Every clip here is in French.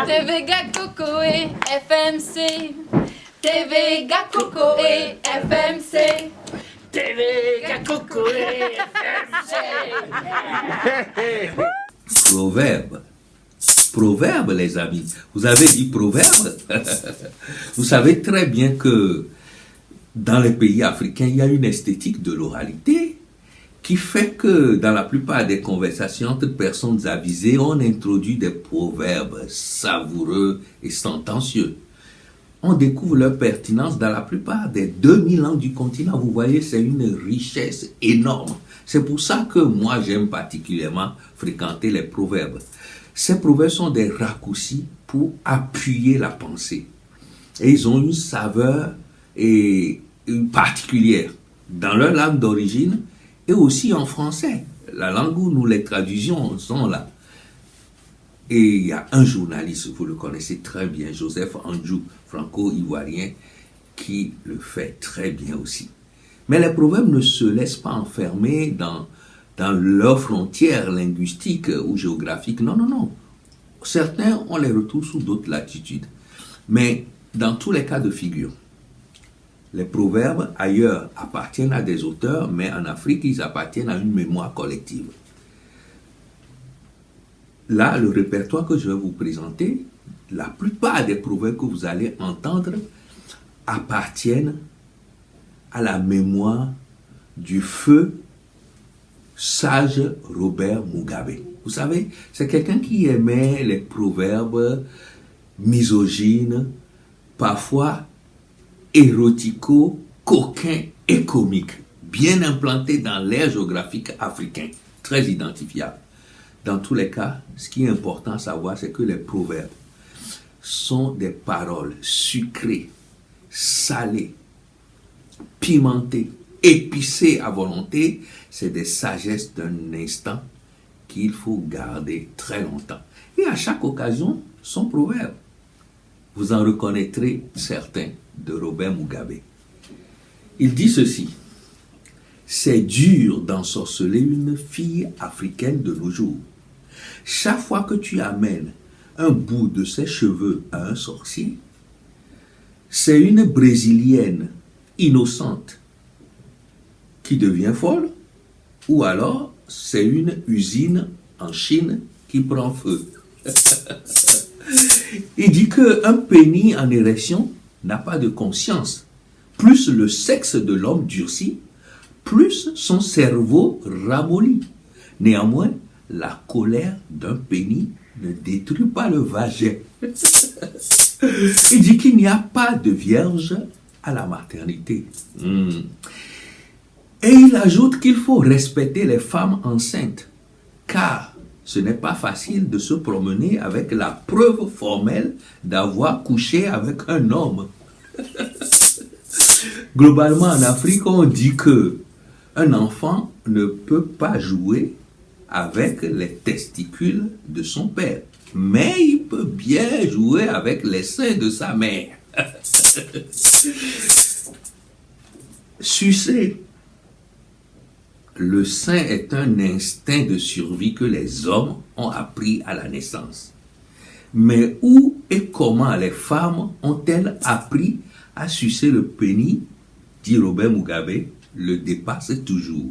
TV Coco et FMC. TV Coco et FMC. TV Coco et FMC. Proverbe. Proverbe, les amis. Vous avez dit proverbe. Vous savez très bien que dans les pays africains, il y a une esthétique de l'oralité qui fait que dans la plupart des conversations entre personnes avisées, on introduit des proverbes savoureux et sentencieux. On découvre leur pertinence dans la plupart des 2000 ans du continent. Vous voyez, c'est une richesse énorme. C'est pour ça que moi, j'aime particulièrement fréquenter les proverbes. Ces proverbes sont des raccourcis pour appuyer la pensée. Et ils ont une saveur particulière dans leur langue d'origine et aussi en français. La langue où nous les traduisions sont là. Et il y a un journaliste, vous le connaissez très bien, Joseph Anjou, franco-ivoirien, qui le fait très bien aussi. Mais les proverbes ne se laissent pas enfermer dans leurs frontières linguistiques ou géographiques. Non, non, non. Certains, on les retrouve sous d'autres latitudes. Mais dans tous les cas de figure, les proverbes ailleurs appartiennent à des auteurs, mais en Afrique, ils appartiennent à une mémoire collective. Là, le répertoire que je vais vous présenter, la plupart des proverbes que vous allez entendre appartiennent à la mémoire du feu sage Robert Mugabe. Vous savez, c'est quelqu'un qui aimait les proverbes misogynes, parfois érotico, coquins et comiques, bien implantés dans l'aire géographique africain, très identifiable. Dans tous les cas, ce qui est important à savoir, c'est que les proverbes sont des paroles sucrées, salées, pimentées, épicées à volonté. C'est des sagesses d'un instant qu'il faut garder très longtemps. Et à chaque occasion, son proverbe. Vous en reconnaîtrez certains de Robert Mugabe. Il dit ceci: c'est dur d'ensorceler une fille africaine de nos jours. Chaque fois que tu amènes un bout de ses cheveux à un sorcier, c'est une Brésilienne innocente qui devient folle, ou alors c'est une usine en Chine qui prend feu. Il dit qu'un pénis en érection n'a pas de conscience. Plus le sexe de l'homme durcit, plus son cerveau ramollit. Néanmoins, la colère d'un pénis ne détruit pas le vagin. Il dit qu'il n'y a pas de vierge à la maternité. Et il ajoute qu'il faut respecter les femmes enceintes, car ce n'est pas facile de se promener avec la preuve formelle d'avoir couché avec un homme. Globalement, en Afrique, on dit que un enfant ne peut pas jouer avec les testicules de son père, mais il peut bien jouer avec les seins de sa mère. Sucer le sein est un instinct de survie que les hommes ont appris à la naissance. Mais où et comment les femmes ont-elles appris à sucer le pénis, dit Robert Mugabe, le dépasse toujours.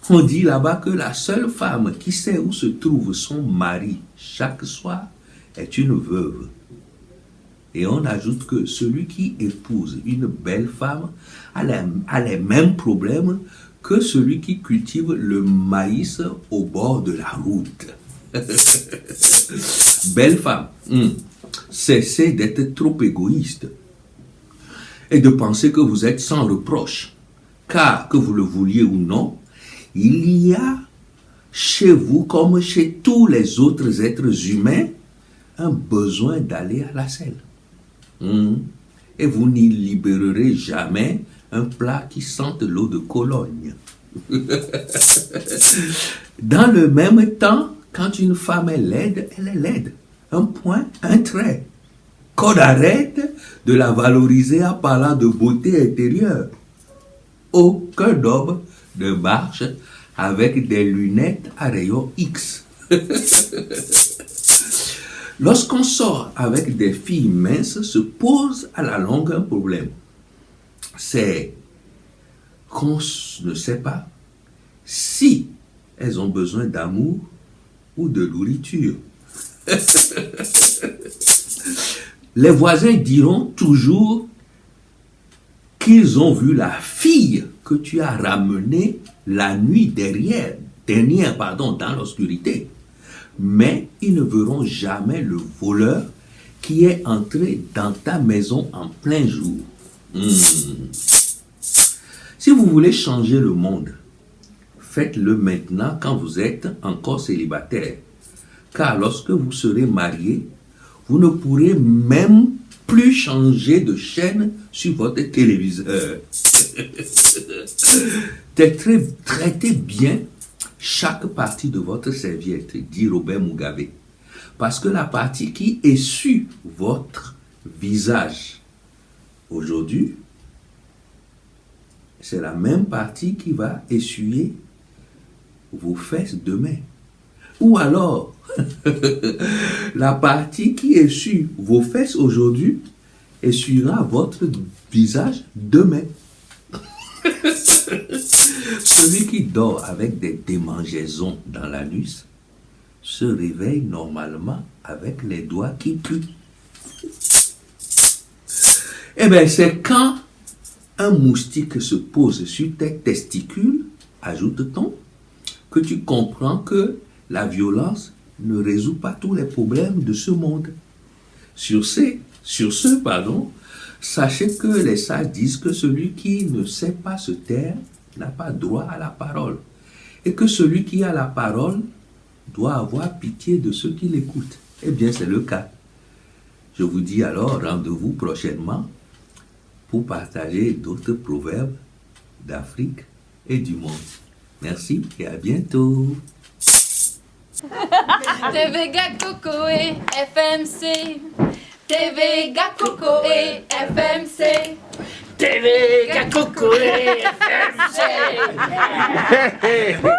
On dit là-bas que la seule femme qui sait où se trouve son mari chaque soir est une veuve. Et on ajoute que celui qui épouse une belle femme a les mêmes problèmes que celui qui cultive le maïs au bord de la route. Belle femme, cessez d'être trop égoïste et de penser que vous êtes sans reproche, car que vous le vouliez ou non, il y a chez vous comme chez tous les autres êtres humains un besoin d'aller à la selle. Et vous n'y libérerez jamais un plat qui sente l'eau de Cologne. Dans le même temps, quand une femme est laide, elle est laide. Un point, un trait. Qu'on arrête de la valoriser en parlant de beauté intérieure. Aucun homme ne marche avec des lunettes à rayon X. Lorsqu'on sort avec des filles minces, se pose à la longue un problème. C'est qu'on ne sait pas si elles ont besoin d'amour ou de nourriture. Les voisins diront toujours qu'ils ont vu la fille que tu as ramenée la nuit dernière, dans l'obscurité. Mais ils ne verront jamais le voleur qui est entré dans ta maison en plein jour. Si vous voulez changer le monde, faites-le maintenant quand vous êtes encore célibataire. Car lorsque vous serez marié, vous ne pourrez même plus changer de chaîne sur votre téléviseur. Traitez bien chaque partie de votre serviette, dit Robert Mugabe. Parce que la partie qui essuie votre visage aujourd'hui, c'est la même partie qui va essuyer vos fesses demain. Ou alors, la partie qui essuie vos fesses aujourd'hui essuiera votre visage demain. Celui qui dort avec des démangeaisons dans l'anus se réveille normalement avec les doigts qui puent. Eh bien, c'est quand un moustique se pose sur tes testicules, ajoute-t-on, que tu comprends que la violence ne résout pas tous les problèmes de ce monde. Sur ce, sachez que les sages disent que celui qui ne sait pas se taire n'a pas droit à la parole. Et que celui qui a la parole doit avoir pitié de ceux qui l'écoutent. Eh bien, c'est le cas. Je vous dis alors rendez-vous prochainement pour partager d'autres proverbes d'Afrique et du monde. Merci et à bientôt. TVGA Coco et FMC. TVGA Coco et FMC. TVGA Coco et FMC.